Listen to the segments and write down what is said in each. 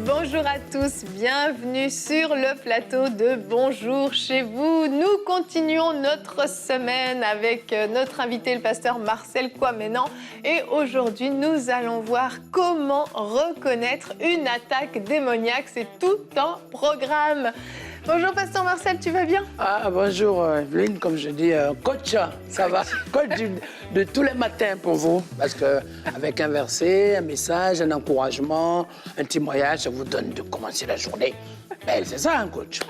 Bonjour à tous, bienvenue sur le plateau de Bonjour chez vous. Nous continuons notre semaine avec notre invité, le pasteur Marcel Kwamenan. Et aujourd'hui, nous allons voir comment reconnaître une attaque démoniaque. C'est tout un programme. Bonjour pasteur Marcel, tu vas bien? Bonjour Evelyne, comme je dis, coach, ça va? Coach de tous les matins pour vous, parce qu'avec un verset, un message, un encouragement, un témoignage, ça vous donne de commencer la journée. Ben, c'est ça un coach.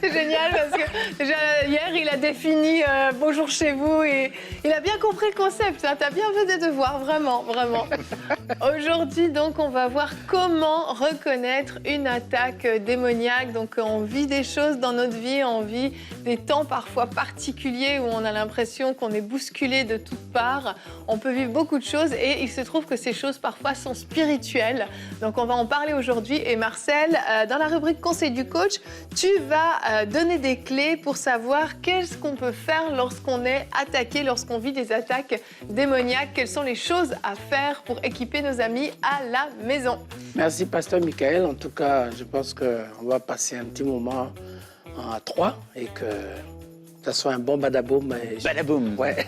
C'est génial parce que déjà hier, il a défini Bonjour chez vous et il a bien compris le concept. Hein. Tu as bien fait des devoirs, vraiment, vraiment. Aujourd'hui, donc, on va voir comment reconnaître une attaque démoniaque. Donc, on vit des choses dans notre vie, on vit des temps parfois particuliers où on a l'impression qu'on est bousculé de toutes parts. On peut vivre beaucoup de choses et il se trouve que ces choses parfois sont spirituelles. Donc, on va en parler aujourd'hui. Et Marcel, dans la rubrique Conseil du coach, tu vas donner des clés pour savoir qu'est-ce qu'on peut faire lorsqu'on est attaqué, lorsqu'on vit des attaques démoniaques. Quelles sont les choses à faire pour équiper nos amis à la maison? Merci, pasteur Michael. En tout cas, je pense qu'on va passer un petit moment à trois et que ça soit un bon badaboum. Badaboum. Ouais.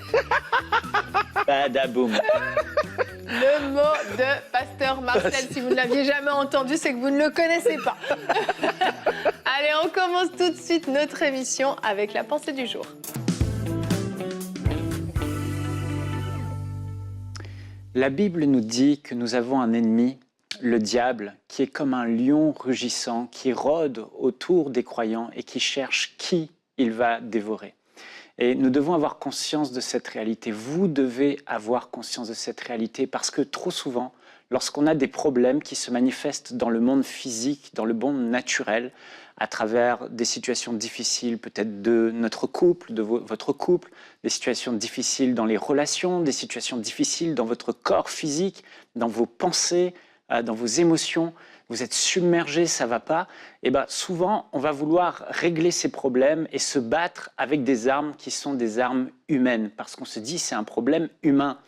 Badaboum. Le mot de pasteur Marcel, si vous ne l'aviez jamais entendu, c'est que vous ne le connaissez pas. Allez, on commence tout de suite notre émission avec la pensée du jour. La Bible nous dit que nous avons un ennemi, le diable, qui est comme un lion rugissant, qui rôde autour des croyants et qui cherche qui il va dévorer. Et nous devons avoir conscience de cette réalité. Vous devez avoir conscience de cette réalité parce que trop souvent, lorsqu'on a des problèmes qui se manifestent dans le monde physique, dans le monde naturel, à travers des situations difficiles peut-être de notre couple, de votre couple, des situations difficiles dans les relations, des situations difficiles dans votre corps physique, dans vos pensées, dans vos émotions, vous êtes submergé, ça ne va pas, et bien souvent on va vouloir régler ces problèmes et se battre avec des armes qui sont des armes humaines, parce qu'on se dit c'est un problème humain.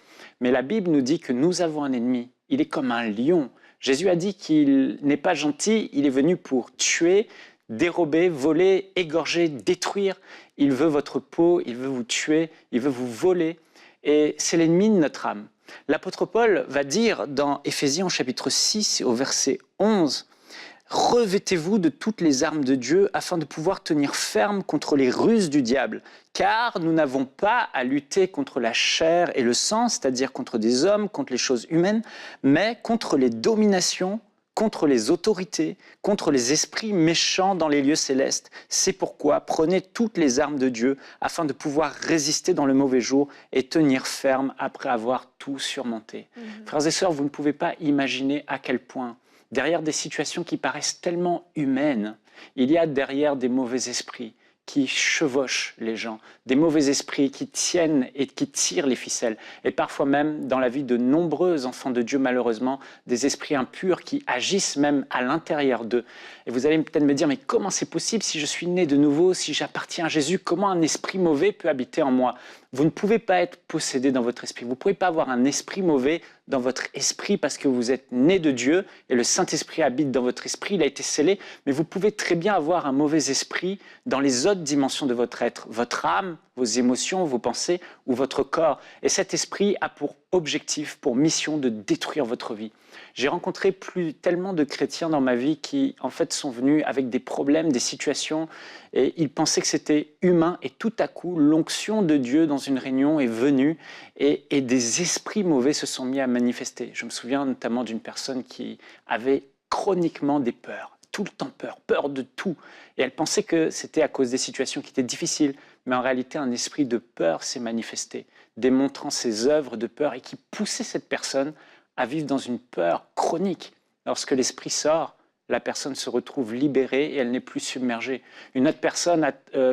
Mais la Bible nous dit que nous avons un ennemi, il est comme un lion. Jésus a dit qu'il n'est pas gentil, il est venu pour tuer, dérober, voler, égorger, détruire. Il veut votre peau, il veut vous tuer, il veut vous voler, et c'est l'ennemi de notre âme. L'apôtre Paul va dire dans Éphésiens chapitre 6 au verset 11 « Revêtez-vous de toutes les armes de Dieu afin de pouvoir tenir ferme contre les ruses du diable, car nous n'avons pas à lutter contre la chair et le sang, c'est-à-dire contre des hommes, contre les choses humaines, mais contre les dominations, contre les autorités, contre les esprits méchants dans les lieux célestes. C'est pourquoi prenez toutes les armes de Dieu afin de pouvoir résister dans le mauvais jour et tenir ferme après avoir tout surmonté. Frères et sœurs, vous ne pouvez pas imaginer à quel point, derrière des situations qui paraissent tellement humaines, il y a derrière des mauvais esprits qui chevauchent les gens, des mauvais esprits qui tiennent et qui tirent les ficelles. Et parfois même, dans la vie de nombreux enfants de Dieu, malheureusement, des esprits impurs qui agissent même à l'intérieur d'eux. Et vous allez peut-être me dire, mais comment c'est possible si je suis né de nouveau, si j'appartiens à Jésus, comment un esprit mauvais peut habiter en moi? Vous ne pouvez pas être possédé dans votre esprit. Vous ne pouvez pas avoir un esprit mauvais dans votre esprit parce que vous êtes né de Dieu et le Saint-Esprit habite dans votre esprit, il a été scellé. Mais vous pouvez très bien avoir un mauvais esprit dans les autres dimensions de votre être, votre âme, vos émotions, vos pensées ou votre corps. Et cet esprit a pour objectif, pour mission de détruire votre vie. J'ai rencontré tellement de chrétiens dans ma vie qui, en fait, sont venus avec des problèmes, des situations, et ils pensaient que c'était humain, et tout à coup, l'onction de Dieu dans une réunion est venue, et des esprits mauvais se sont mis à manifester. Je me souviens notamment d'une personne qui avait chroniquement des peurs, tout le temps peur de tout, et elle pensait que c'était à cause des situations qui étaient difficiles, mais en réalité, un esprit de peur s'est manifesté, démontrant ses œuvres de peur, et qui poussait cette personne à vivre dans une peur chronique. Lorsque l'esprit sort, la personne se retrouve libérée et elle n'est plus submergée. Une autre personne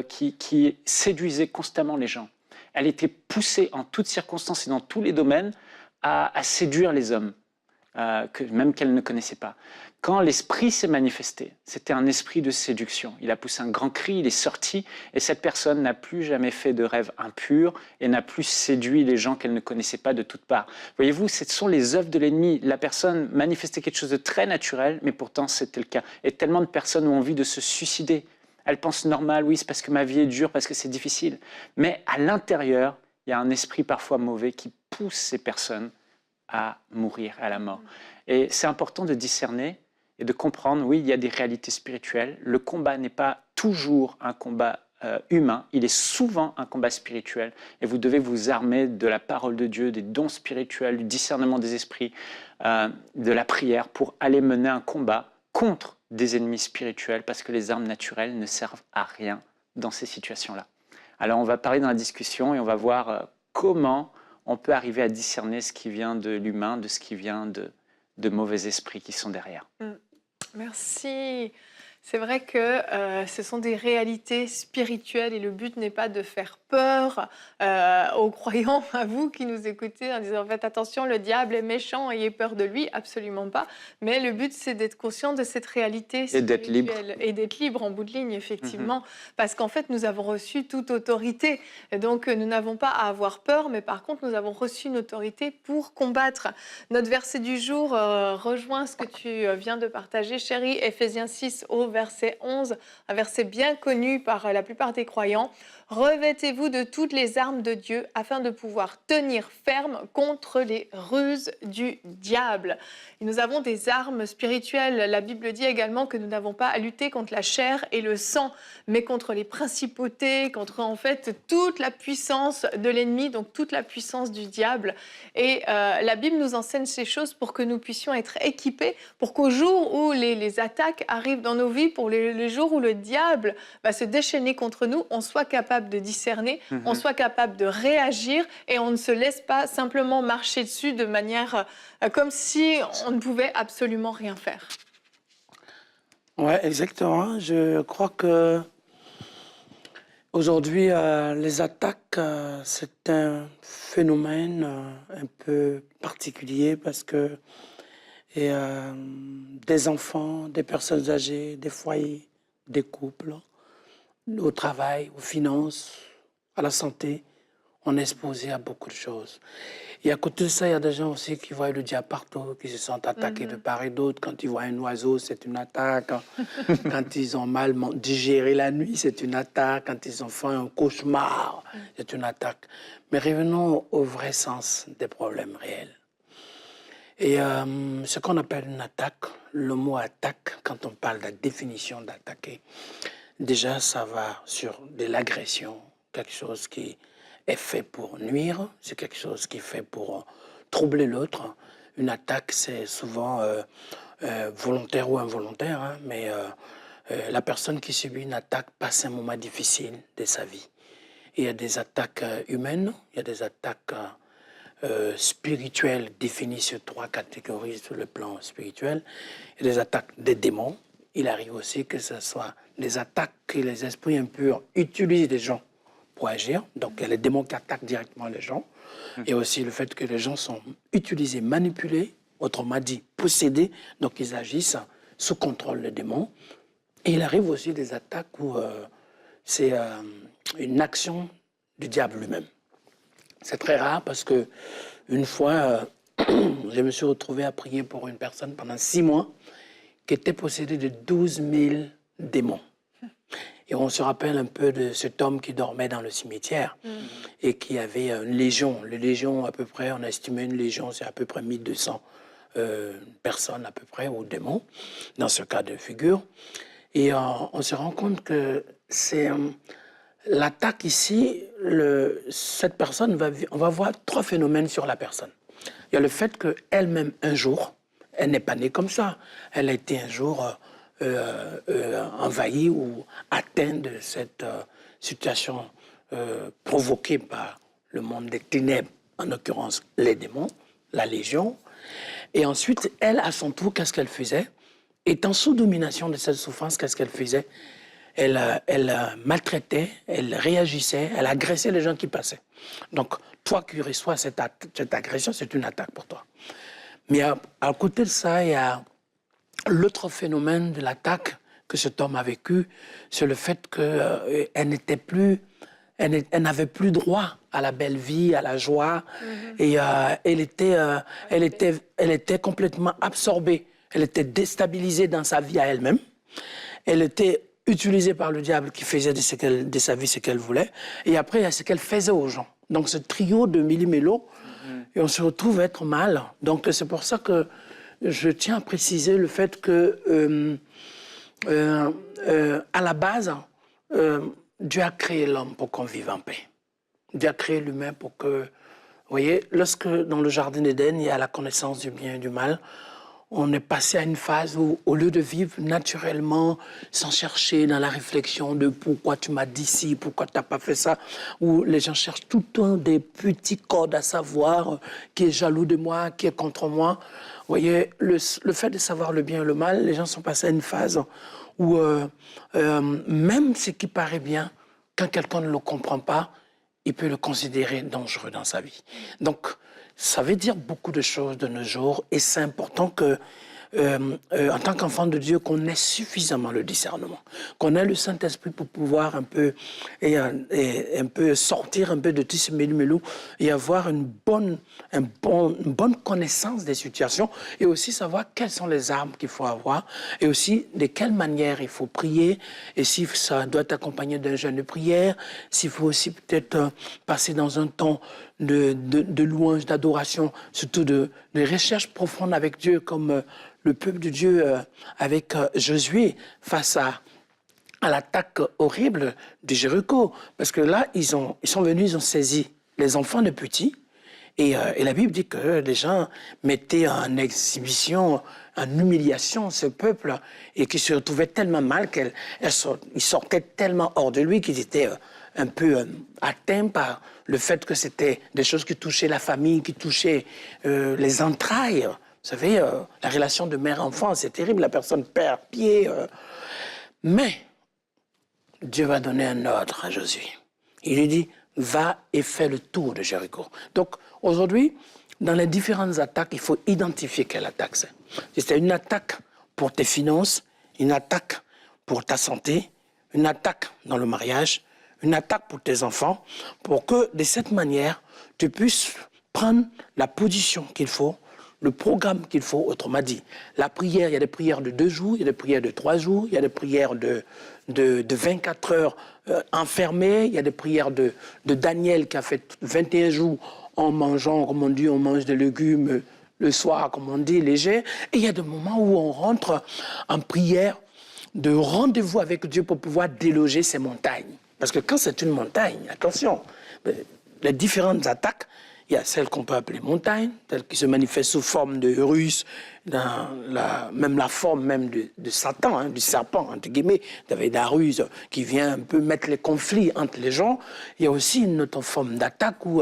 qui séduisait constamment les gens. Elle était poussée en toutes circonstances et dans tous les domaines à séduire les hommes. même qu'elle ne connaissait pas. Quand l'esprit s'est manifesté, c'était un esprit de séduction. Il a poussé un grand cri, il est sorti, et cette personne n'a plus jamais fait de rêve impur et n'a plus séduit les gens qu'elle ne connaissait pas de toutes parts. Voyez-vous, ce sont les œuvres de l'ennemi. La personne manifestait quelque chose de très naturel, mais pourtant c'était le cas. Et tellement de personnes ont envie de se suicider. Elles pensent normal, oui, c'est parce que ma vie est dure, parce que c'est difficile. Mais à l'intérieur, il y a un esprit parfois mauvais qui pousse ces personnes à mourir, à la mort. Et c'est important de discerner et de comprendre, oui, il y a des réalités spirituelles. Le combat n'est pas toujours un combat humain, il est souvent un combat spirituel. Et vous devez vous armer de la parole de Dieu, des dons spirituels, du discernement des esprits, de la prière pour aller mener un combat contre des ennemis spirituels, parce que les armes naturelles ne servent à rien dans ces situations-là. Alors on va parler dans la discussion et on va voir comment on peut arriver à discerner ce qui vient de l'humain, de ce qui vient de mauvais esprits qui sont derrière. Merci. C'est vrai que ce sont des réalités spirituelles et le but n'est pas de faire peur aux croyants, à vous qui nous écoutez, en disant faites attention, le diable est méchant, ayez peur de lui, absolument pas. Mais le but, c'est d'être conscient de cette réalité spirituelle et d'être libre en bout de ligne, effectivement, parce qu'en fait, nous avons reçu toute autorité. Et donc, nous n'avons pas à avoir peur, mais par contre, nous avons reçu une autorité pour combattre. Notre verset du jour rejoint ce que tu viens de partager, chérie, Éphésiens 6 au verset 11, un verset bien connu par la plupart des croyants. Revêtez-vous de toutes les armes de Dieu afin de pouvoir tenir ferme contre les ruses du diable. Et nous avons des armes spirituelles. La Bible dit également que nous n'avons pas à lutter contre la chair et le sang, mais contre les principautés, contre en fait toute la puissance de l'ennemi, donc toute la puissance du diable. Et la Bible nous enseigne ces choses pour que nous puissions être équipés, pour qu'au jour où les attaques arrivent dans nos vies, pour les jours où le diable va se déchaîner contre nous, on soit capable de discerner, on soit capable de réagir et on ne se laisse pas simplement marcher dessus de manière comme si on ne pouvait absolument rien faire. Oui, exactement. Je crois que aujourd'hui, les attaques, c'est un phénomène un peu particulier parce que des enfants, des personnes âgées, des foyers, des couples, au travail, aux finances, à la santé, on est exposé à beaucoup de choses. Et à côté de ça, il y a des gens aussi qui voient le diable partout, qui se sentent attaqués de part et d'autre. Quand ils voient un oiseau, c'est une attaque. Quand ils ont mal digéré la nuit, c'est une attaque. Quand ils ont fait un cauchemar, c'est une attaque. Mais revenons au vrai sens des problèmes réels. Et ce qu'on appelle une attaque, le mot attaque, quand on parle de la définition d'attaquer, déjà, ça va sur de l'agression, quelque chose qui est fait pour nuire, c'est quelque chose qui est fait pour troubler l'autre. Une attaque, c'est souvent volontaire ou involontaire, hein, mais la personne qui subit une attaque passe un moment difficile de sa vie. Il y a des attaques humaines, il y a des attaques spirituelles définies sur 3 catégories sur le plan spirituel. Il y a des attaques des démons. Il arrive aussi que ce soit des attaques que les esprits impurs utilisent des gens pour agir. Donc, il y a les démons qui attaquent directement les gens. Et aussi le fait que les gens sont utilisés, manipulés, autrement dit, possédés. Donc, ils agissent sous contrôle des démons. Et il arrive aussi des attaques où c'est une action du diable lui-même. C'est très rare parce que une fois, je me suis retrouvé à prier pour une personne pendant 6 mois qui était possédée de 12 000 démons. Et on se rappelle un peu de cet homme qui dormait dans le cimetière et qui avait une légion. Les légions, à peu près, on a estimé une légion, c'est à peu près 1200 personnes à peu près, ou démons, dans ce cas de figure. Et on se rend compte que c'est l'attaque ici, cette personne, on va voir 3 phénomènes sur la personne. Il y a le fait qu'elle-même, un jour, elle n'est pas née comme ça. Elle a été un jour envahie ou atteinte de cette situation provoquée par le monde des ténèbres, en l'occurrence les démons, la légion. Et ensuite, elle, à son tour, qu'est-ce qu'elle faisait? Étant sous domination de cette souffrance, qu'est-ce qu'elle faisait? Elle maltraitait, elle réagissait, elle agressait les gens qui passaient. Donc, toi qui reçois cette agression, c'est une attaque pour toi. Mais à côté de ça, il y a l'autre phénomène de l'attaque que cet homme a vécu, c'est le fait qu'elle n'était plus, elle n'avait plus droit à la belle vie, à la joie, et elle était complètement absorbée. Elle était déstabilisée dans sa vie à elle-même. Elle était utilisée par le diable qui faisait de sa vie ce qu'elle voulait. Et après, il y a ce qu'elle faisait aux gens. Donc, ce trio de millimélo, et on se retrouve à être mal. Donc, c'est pour ça que je tiens à préciser le fait que, à la base, Dieu a créé l'homme pour qu'on vive en paix. Dieu a créé l'humain pour que... Vous voyez, lorsque dans le jardin d'Éden, il y a la connaissance du bien et du mal, on est passé à une phase où, au lieu de vivre naturellement, sans chercher dans la réflexion de pourquoi tu m'as dit ci, pourquoi tu n'as pas fait ça, où les gens cherchent tout le temps des petits codes à savoir qui est jaloux de moi, qui est contre moi. Vous voyez, le fait de savoir le bien et le mal, les gens sont passés à une phase où même ce qui paraît bien, quand quelqu'un ne le comprend pas, il peut le considérer dangereux dans sa vie. Donc, ça veut dire beaucoup de choses de nos jours et c'est important que, en tant qu'enfant de Dieu, qu'on ait suffisamment le discernement, qu'on ait le Saint-Esprit pour pouvoir un peu sortir un peu de tout ce mélu-mélou et avoir une bonne connaissance des situations et aussi savoir quelles sont les armes qu'il faut avoir et aussi de quelle manière il faut prier et si ça doit être accompagné d'un jeûne de prière, s'il faut aussi peut-être passer dans un temps de louange, d'adoration, surtout de recherche profonde avec Dieu comme le peuple de Dieu avec Josué face à l'attaque horrible de Jéricho. Parce que là, ils sont venus, ils ont saisi les enfants de petits. Et la Bible dit que les gens mettaient en exhibition, en humiliation ce peuple et qu'ils se retrouvaient tellement mal qu'ils sortaient tellement hors de lui qu'ils étaient un peu atteints par le fait que c'était des choses qui touchaient la famille, qui touchaient les entrailles. Vous savez, la relation de mère-enfant, c'est terrible, la personne perd pied. Mais Dieu va donner un ordre à Josué. Il lui dit, va et fais le tour de Jéricho. Donc, aujourd'hui, dans les différentes attaques, il faut identifier quelle attaque c'est. Si c'est une attaque pour tes finances, une attaque pour ta santé, une attaque dans le mariage, une attaque pour tes enfants, pour que, de cette manière, tu puisses prendre la position qu'il faut, le programme qu'il faut, autrement dit. La prière, il y a des prières de 2 jours, il y a des prières de 3 jours, il y a des prières de 24 heures enfermées, il y a des prières de Daniel qui a fait 21 jours en mangeant, comme on dit, on mange des légumes le soir, comme on dit, léger. Et il y a des moments où on rentre en prière de rendez-vous avec Dieu pour pouvoir déloger ces montagnes. Parce que quand c'est une montagne, attention, les différentes attaques, il y a celles qu'on peut appeler montagnes, celles qui se manifestent sous forme de ruse, dans même la forme même de Satan, hein, du serpent, entre guillemets, avec la ruse qui vient un peu mettre les conflits entre les gens. Il y a aussi une autre forme d'attaque où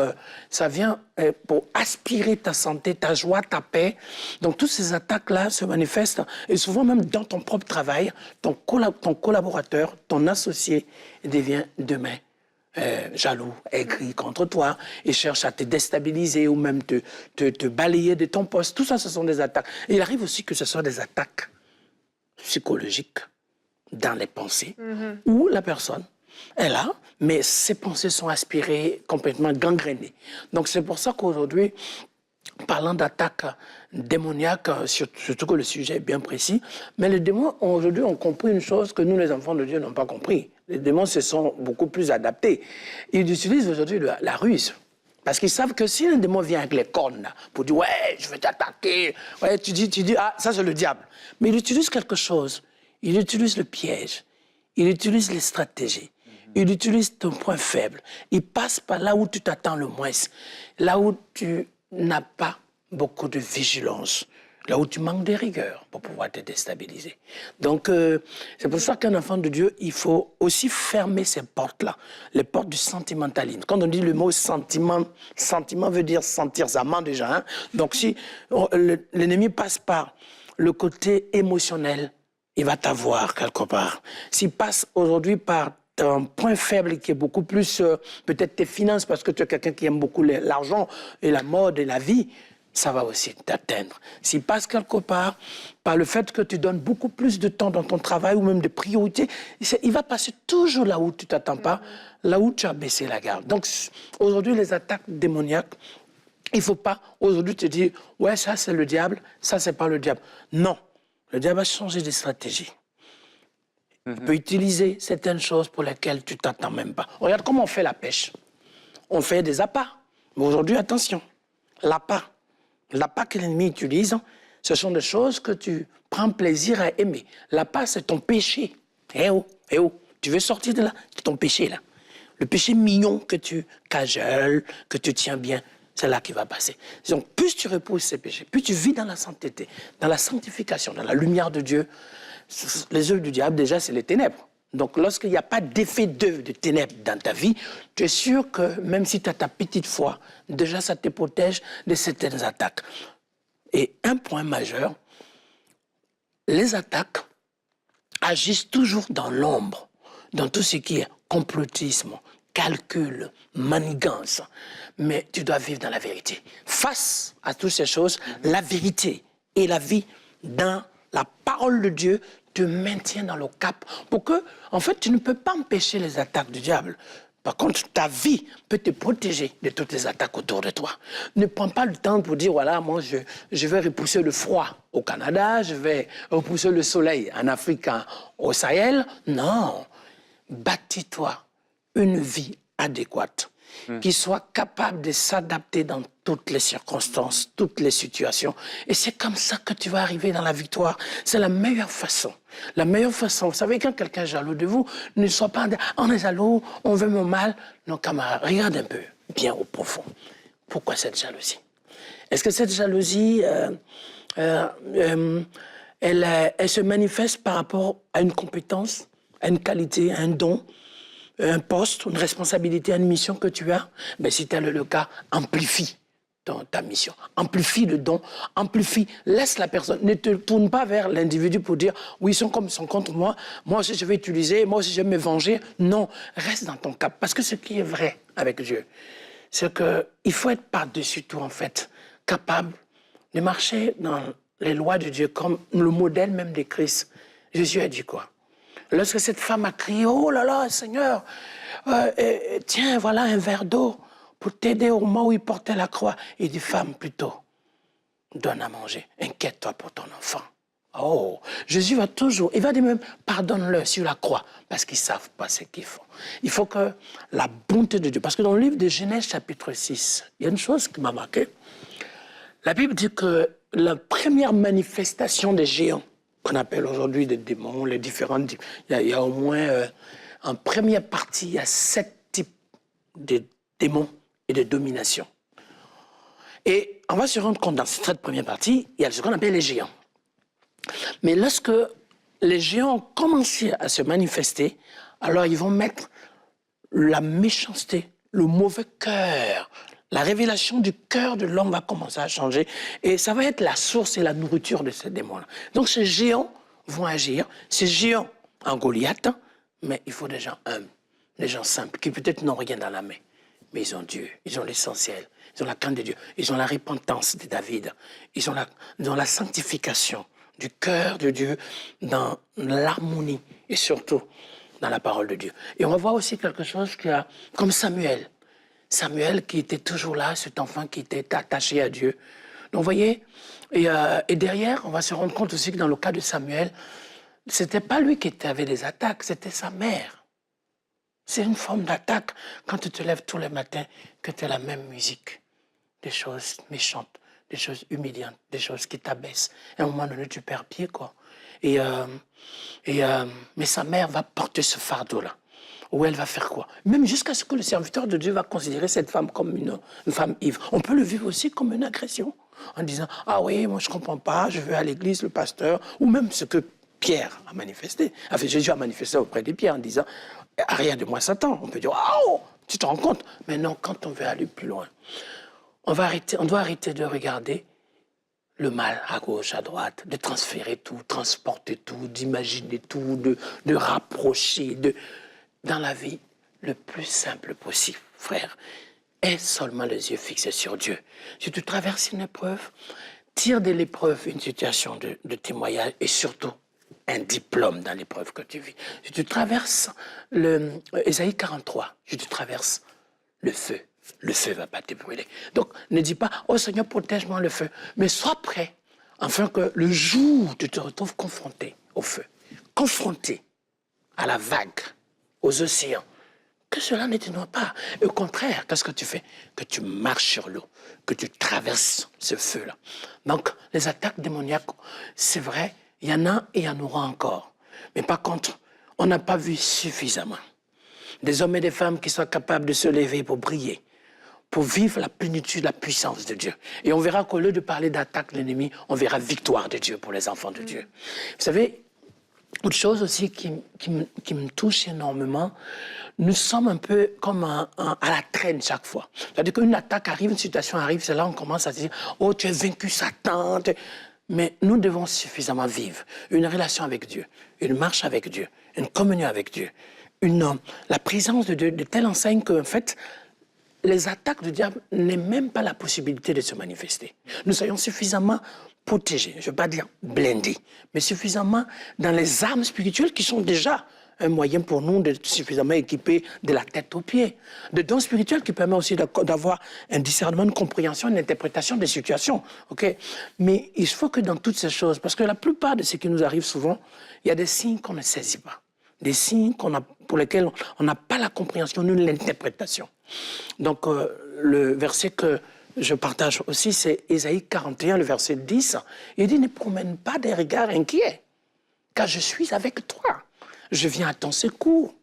ça vient pour aspirer ta santé, ta joie, ta paix. Donc toutes ces attaques-là se manifestent, et souvent même dans ton propre travail, ton collaborateur, ton associé devient demain jaloux, aigri contre toi, et cherche à te déstabiliser ou même te balayer de ton poste. Tout ça, ce sont des attaques. Et il arrive aussi que ce soit des attaques psychologiques dans les pensées, où la personne est là, mais ses pensées sont aspirées, complètement gangrénées. Donc c'est pour ça qu'aujourd'hui, parlant d'attaques démoniaques, surtout que le sujet est bien précis, mais les démons, aujourd'hui, ont compris une chose que nous, les enfants de Dieu, n'ont pas compris. Les démons se sont beaucoup plus adaptés. Ils utilisent aujourd'hui la ruse. Parce qu'ils savent que si un démon vient avec les cornes, là, pour dire « ouais, je vais t'attaquer », ouais, tu dis « ah, ça c'est le diable ». Mais il utilise quelque chose. Il utilise le piège. Il utilise les stratégies. Il utilise ton point faible. Il passe par là où tu t'attends le moins. Là où tu n'as pas beaucoup de vigilance. Là où tu manques de rigueur pour pouvoir te déstabiliser. Donc, c'est pour ça qu'un enfant de Dieu, il faut aussi fermer ces portes-là, les portes du sentimentalisme. Quand on dit le mot sentiment veut dire sentir, ça ment déjà. Hein? Donc, si l'ennemi passe par le côté émotionnel, il va t'avoir quelque part. S'il passe aujourd'hui par un point faible qui est beaucoup plus, peut-être tes finances, parce que tu es quelqu'un qui aime beaucoup l'argent et la mode et la vie, ça va aussi t'atteindre. S'il passe quelque part, par le fait que tu donnes beaucoup plus de temps dans ton travail ou même de priorité, il va passer toujours là où tu ne t'attends pas, là où tu as baissé la garde. Donc aujourd'hui, les attaques démoniaques, il ne faut pas aujourd'hui te dire, ouais, ça c'est le diable, ça c'est pas le diable. Non, le diable a changé de stratégie. Il peut utiliser certaines choses pour lesquelles tu ne t'attends même pas. Regarde comment on fait la pêche. On fait des appâts. Mais aujourd'hui, attention, l'appât que l'ennemi utilise, ce sont des choses que tu prends plaisir à aimer. L'appât, c'est ton péché. Eh oh, tu veux sortir de là, c'est ton péché là. Le péché mignon que tu cajoles, que tu tiens bien, c'est là qu'il va passer. Donc, plus tu repousses ces péchés, plus tu vis dans la sainteté, dans la sanctification, dans la lumière de Dieu. Les œuvres du diable, déjà, c'est les ténèbres. Donc, lorsqu'il n'y a pas d'effet d'œuvre de ténèbres dans ta vie, tu es sûr que même si tu as ta petite foi, déjà, ça te protège de certaines attaques. Et un point majeur, les attaques agissent toujours dans l'ombre, dans tout ce qui est complotisme, calcul, manigance. Mais tu dois vivre dans la vérité. Face à toutes ces choses, la vérité et la vie dans la parole de Dieu te maintient dans le cap pour que, en fait, tu ne peux pas empêcher les attaques du diable. Par contre, ta vie peut te protéger de toutes les attaques autour de toi. Ne prends pas le temps pour dire, voilà, moi, je vais repousser le froid au Canada, je vais repousser le soleil en Afrique, au Sahel. Non, bâtis-toi une vie adéquate, qui soit capable de s'adapter dans toutes les circonstances, toutes les situations. Et c'est comme ça que tu vas arriver dans la victoire. C'est la meilleure façon. La meilleure façon. Vous savez, quand quelqu'un est jaloux de vous, ne sois pas en disant, on est jaloux, on veut mon mal. Non, camarade, regarde un peu, bien au profond. Pourquoi cette jalousie? Est-ce que cette jalousie, elle se manifeste par rapport à une compétence, à une qualité, à un don, un poste, une responsabilité, une mission que tu as? Mais si tel est le cas, amplifie ta mission. Amplifie le don, amplifie, laisse la personne. Ne te tourne pas vers l'individu pour dire, oui, ils sont comme ils sont contre moi, moi aussi je vais utiliser, moi aussi je vais me venger. Non, reste dans ton cap. Parce que ce qui est vrai avec Dieu, c'est qu'il faut être par-dessus tout, en fait, capable de marcher dans les lois de Dieu comme le modèle même de Christ. Jésus a dit quoi? Lorsque cette femme a crié, oh là là, Seigneur, tiens, voilà un verre d'eau pour t'aider au moment où il portait la croix. Il dit, femme, plutôt, donne à manger, inquiète-toi pour ton enfant. Oh, Jésus va toujours, il va dire même, pardonne-leur sur la croix, parce qu'ils ne savent pas ce qu'ils font. Il faut que la bonté de Dieu, parce que dans le livre de Genèse chapitre 6, il y a une chose qui m'a marqué. La Bible dit que la première manifestation des géants, qu'on appelle aujourd'hui des démons, les différents types, il y a au moins, en première partie, il y a 7 types de démons et de domination. Et on va se rendre compte dans cette première partie, il y a ce qu'on appelle les géants. Mais lorsque les géants ont commencé à se manifester, alors ils vont mettre la méchanceté, le mauvais cœur, la révélation du cœur de l'homme va commencer à changer et ça va être la source et la nourriture de ces démons-là. Donc ces géants vont agir, ces géants en Goliath, mais il faut des gens humbles, des gens simples, qui peut-être n'ont rien dans la main, mais ils ont Dieu, ils ont l'essentiel, ils ont la crainte de Dieu, ils ont la repentance de David, ils ont la sanctification du cœur de Dieu dans l'harmonie et surtout dans la parole de Dieu. Et on va voir aussi quelque chose qui a, comme Samuel. Samuel qui était toujours là, cet enfant qui était attaché à Dieu. Donc vous voyez, et derrière, on va se rendre compte aussi que dans le cas de Samuel, c'était pas lui qui avait les attaques, c'était sa mère. C'est une forme d'attaque quand tu te lèves tous les matins, que tu as la même musique, des choses méchantes, des choses humiliantes, des choses qui t'abaissent. Et à un moment donné, tu perds pied, quoi. Mais sa mère va porter ce fardeau-là. Ou elle va faire quoi? Même jusqu'à ce que le serviteur de Dieu va considérer cette femme comme une femme ivre. On peut le vivre aussi comme une agression. En disant, ah oui, moi je ne comprends pas, je vais à l'église, le pasteur, ou même ce que Pierre a manifesté. Enfin, Jésus a manifesté auprès de Pierre en disant, arrière de moi Satan. On peut dire, oh, tu te rends compte? Mais non, quand on veut aller plus loin, on doit arrêter de regarder le mal à gauche, à droite, de transférer tout, transporter tout, d'imaginer tout, de rapprocher, dans la vie le plus simple possible, frère. aie seulement les yeux fixés sur Dieu. Si tu traverses une épreuve, tire de l'épreuve une situation de témoignage et surtout un diplôme dans l'épreuve que tu vis. Si tu traverses Ésaïe 43, si tu traverses le feu ne va pas te brûler. Donc, ne dis pas, oh Seigneur, protège-moi le feu. Mais sois prêt, afin que le jour où tu te retrouves confronté au feu, confronté à la vague, aux océans, que cela ne te noie pas. Et au contraire, qu'est-ce que tu fais? Que tu marches sur l'eau, que tu traverses ce feu-là. Donc, les attaques démoniaques, c'est vrai, il y en a et il y en aura encore. Mais par contre, on n'a pas vu suffisamment des hommes et des femmes qui soient capables de se lever pour briller, pour vivre la plénitude, la puissance de Dieu. Et on verra qu'au lieu de parler d'attaque de l'ennemi, on verra victoire de Dieu pour les enfants de Dieu. Vous savez, autre chose aussi qui me touche énormément, nous sommes un peu comme à la traîne chaque fois. C'est-à-dire qu'une attaque arrive, une situation arrive, c'est là qu'on commence à se dire « Oh, tu as vaincu Satan ». Mais nous devons suffisamment vivre une relation avec Dieu, une marche avec Dieu, une communion avec Dieu, la présence de Dieu de telle enseigne qu'en fait, les attaques du diable n'aient même pas la possibilité de se manifester. Nous soyons suffisamment protégés, je ne veux pas dire blindés, mais suffisamment dans les armes spirituelles qui sont déjà un moyen pour nous d'être suffisamment équipés de la tête aux pieds. De dons spirituels qui permettent aussi d'avoir un discernement, une compréhension, une interprétation des situations. Okay? Mais il faut que dans toutes ces choses, parce que la plupart de ce qui nous arrive souvent, il y a des signes qu'on ne saisit pas. Des signes pour lesquels on n'a pas la compréhension ni l'interprétation. Donc, le verset que je partage aussi, c'est Ésaïe 41, le verset 10. Il dit « Ne promène pas des regards inquiets, car je suis avec toi. Je viens à ton secours.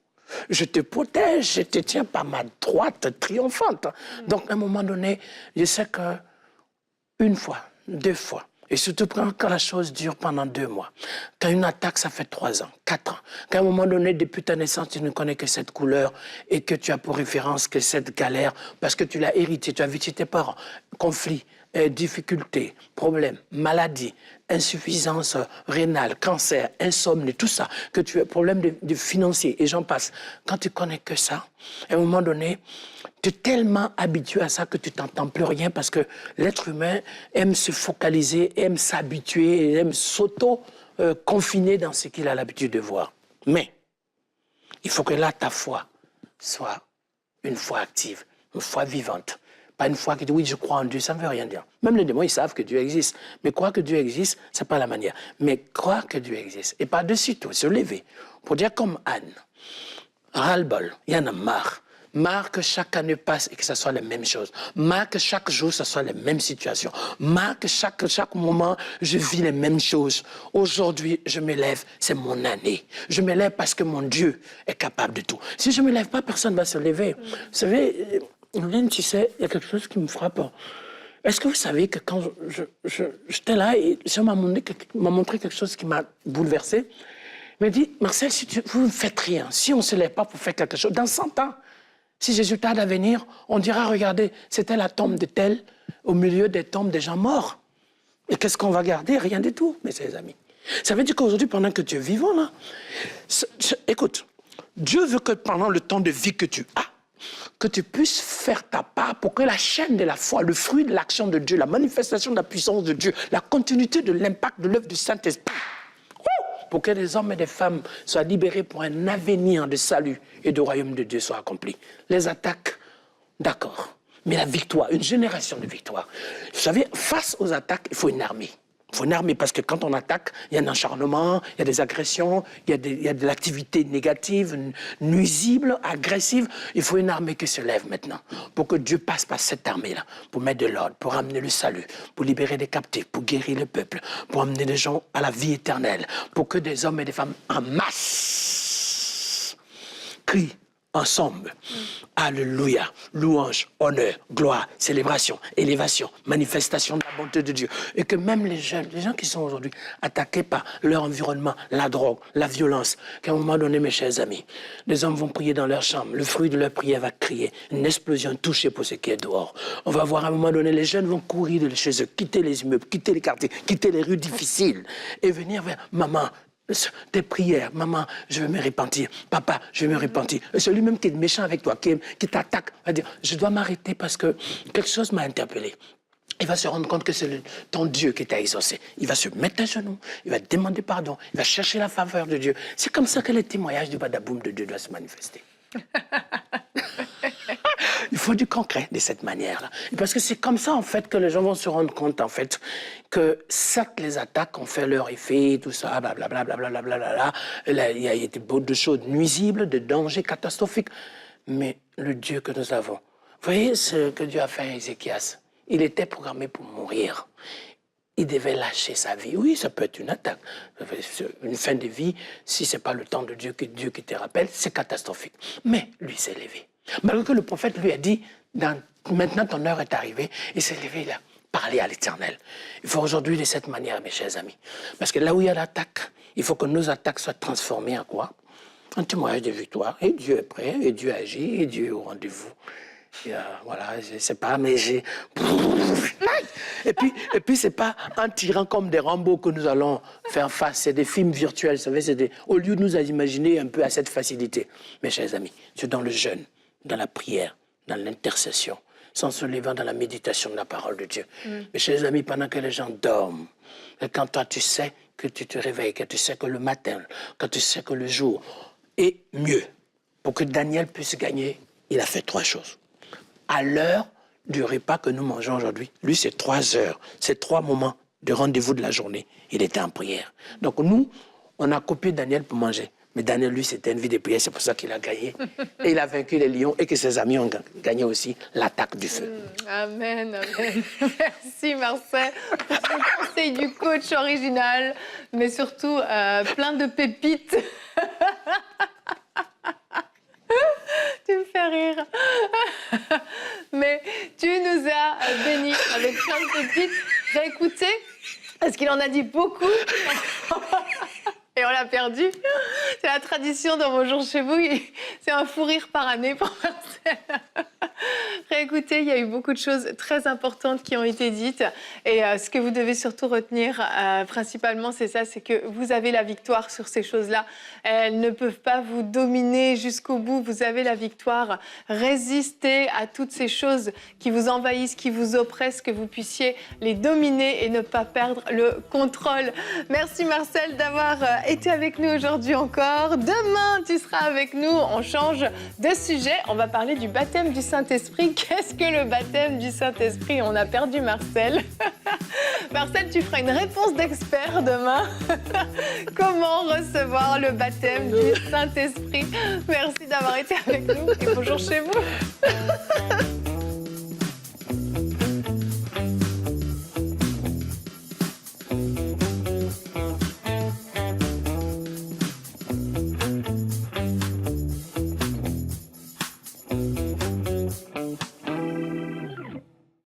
Je te protège, je te tiens par ma droite triomphante. » Donc, à un moment donné, je sais que une fois, 2 fois, et surtout quand la chose dure pendant 2 mois, quand une attaque, ça fait 3 ans, 4 ans, qu'à un moment donné, depuis ta naissance, tu ne connais que cette couleur et que tu as pour référence que cette galère, parce que tu l'as hérité, tu as vécu tes parents, conflits, difficultés, problèmes, maladies, insuffisance rénale, cancer, insomnie, tout ça, que tu as problème de financier, et j'en passe. Quand tu connais que ça, à un moment donné, tu es tellement habitué à ça que tu t'entends plus rien parce que l'être humain aime se focaliser, aime s'habituer, aime s'auto-confiner dans ce qu'il a l'habitude de voir. Mais il faut que là, ta foi soit une foi active, une foi vivante. Pas une foi qui dit oui, je crois en Dieu, ça ne veut rien dire. Même les démons, ils savent que Dieu existe. Mais croire que Dieu existe, ce n'est pas la manière. Mais croire que Dieu existe. Et par-dessus tout, se lever pour dire comme Anne, ras-le-bol, il y en a marre. Marre que chaque année passe et que ce soit la même chose. Marre que chaque jour, ce soit la même situation. Marre que chaque moment, je vis les mêmes choses. Aujourd'hui, je me lève, c'est mon année. Je me lève parce que mon Dieu est capable de tout. Si je ne me lève pas, personne ne va se lever. Vous savez, Lynn, tu sais, il y a quelque chose qui me frappe. Est-ce que vous savez que quand j'étais là et ça m'a montré quelque chose qui m'a bouleversé? Il m'a dit, Marcel, si vous ne faites rien, si on ne se lève pas pour faire quelque chose, dans 100 ans, si Jésus tarde à venir, on dira, regardez, c'était la tombe de tel, au milieu des tombes des gens morts. Et qu'est-ce qu'on va garder? Rien du tout, mes chers amis. Ça veut dire qu'aujourd'hui, pendant que tu es vivant, là, écoute, Dieu veut que pendant le temps de vie que tu as, que tu puisses faire ta part pour que la chaîne de la foi, le fruit de l'action de Dieu, la manifestation de la puissance de Dieu, la continuité de l'impact de l'œuvre du Saint-Esprit, pour que les hommes et les femmes soient libérés pour un avenir de salut et de royaume de Dieu soit accompli. Les attaques, d'accord, mais la victoire, une génération de victoire. Vous savez, face aux attaques, il faut une armée. Il faut une armée parce que quand on attaque, il y a un acharnement, il y a des agressions, il y a de l'activité négative, nuisible, agressive. Il faut une armée qui se lève maintenant pour que Dieu passe par cette armée-là, pour mettre de l'ordre, pour amener le salut, pour libérer des captifs, pour guérir le peuple, pour amener des gens à la vie éternelle, pour que des hommes et des femmes en masse crient ensemble. Alléluia, louange, honneur, gloire, célébration, élévation, manifestation de la bonté de Dieu. Et que même les jeunes, les gens qui sont aujourd'hui attaqués par leur environnement, la drogue, la violence, qu'à un moment donné, mes chers amis, les hommes vont prier dans leur chambre, le fruit de leur prière va crier, une explosion touchée pour ce qui est dehors. On va voir à un moment donné, les jeunes vont courir de chez eux, quitter les immeubles, quitter les quartiers, quitter les rues difficiles et venir vers maman. tes prières, maman, je veux me repentir, papa, je veux me repentir. Et celui-même qui est méchant avec toi, qui t'attaque, va dire, je dois m'arrêter parce que quelque chose m'a interpellé. Il va se rendre compte que c'est ton Dieu qui t'a exaucé. Il va se mettre à genoux, il va demander pardon, il va chercher la faveur de Dieu. C'est comme ça que le témoignage du badaboum de Dieu doit se manifester. Il faut du concret de cette manière-là. Parce que c'est comme ça, en fait, que les gens vont se rendre compte, en fait, que certes, les attaques ont fait leur effet, tout ça, blablabla, blablabla. Il y a été beaucoup de choses nuisibles, de dangers catastrophiques. Mais le Dieu que nous avons, vous voyez ce que Dieu a fait à Ézéchias? Il était programmé pour mourir. Il devait lâcher sa vie. Oui, ça peut être une attaque. Une fin de vie, si ce n'est pas le temps de Dieu qui te rappelle, c'est catastrophique. Mais lui s'est levé. Malgré que le prophète lui a dit, maintenant ton heure est arrivée, il s'est levé, il a parlé à l'Éternel. Il faut aujourd'hui de cette manière, mes chers amis. Parce que là où il y a l'attaque, il faut que nos attaques soient transformées en quoi? Un témoignage de victoire. Et Dieu est prêt, et Dieu agit, et Dieu est au rendez-vous. Voilà, je ne sais pas, mais j'ai... Et puis c'est pas en tirant comme des Rambo que nous allons faire face. C'est des films virtuels, vous savez, au lieu de nous imaginer un peu à cette facilité. Mes chers amis, c'est dans le jeûne, dans la prière, dans l'intercession, sans se levant dans la méditation de la parole de Dieu. Mes chers amis, pendant que les gens dorment, et quand toi tu sais que tu te réveilles, que tu sais que le matin, quand tu sais que le jour est mieux, pour que Daniel puisse gagner, il a fait 3 choses. À l'heure du repas que nous mangeons aujourd'hui, lui, c'est 3 heures, c'est 3 moments de rendez-vous de la journée. Il était en prière. Donc nous, on a copié Daniel pour manger. Mais Daniel, lui, c'était une vie de prière, c'est pour ça qu'il a gagné. Et il a vaincu les lions et que ses amis ont gagné aussi l'attaque du feu. Amen, amen. Merci Marcel pour ce conseil du coach original, mais surtout plein de pépites. Tu me fais rire. Mais tu nous as bénis avec plein de pépites. Réécoutez, parce qu'il en a dit beaucoup. Et on l'a perdu. C'est la tradition dans vos jours chez vous. C'est un fou rire par année pour Marcel. Réécoutez, il y a eu beaucoup de choses très importantes qui ont été dites. Et ce que vous devez surtout retenir, principalement, c'est ça, c'est que vous avez la victoire sur ces choses-là. Elles ne peuvent pas vous dominer jusqu'au bout. Vous avez la victoire. Résistez à toutes ces choses qui vous envahissent, qui vous oppressent, que vous puissiez les dominer et ne pas perdre le contrôle. Merci Marcel d'avoir été avec nous aujourd'hui encore. Demain, tu seras avec nous. On change de sujet. On va parler du baptême du Saint-Esprit. Qu'est-ce que le baptême du Saint-Esprit? On a perdu Marcel. Marcel, tu feras une réponse d'expert demain. Comment recevoir le baptême du Saint-Esprit? Merci d'avoir été avec nous et bonjour chez vous.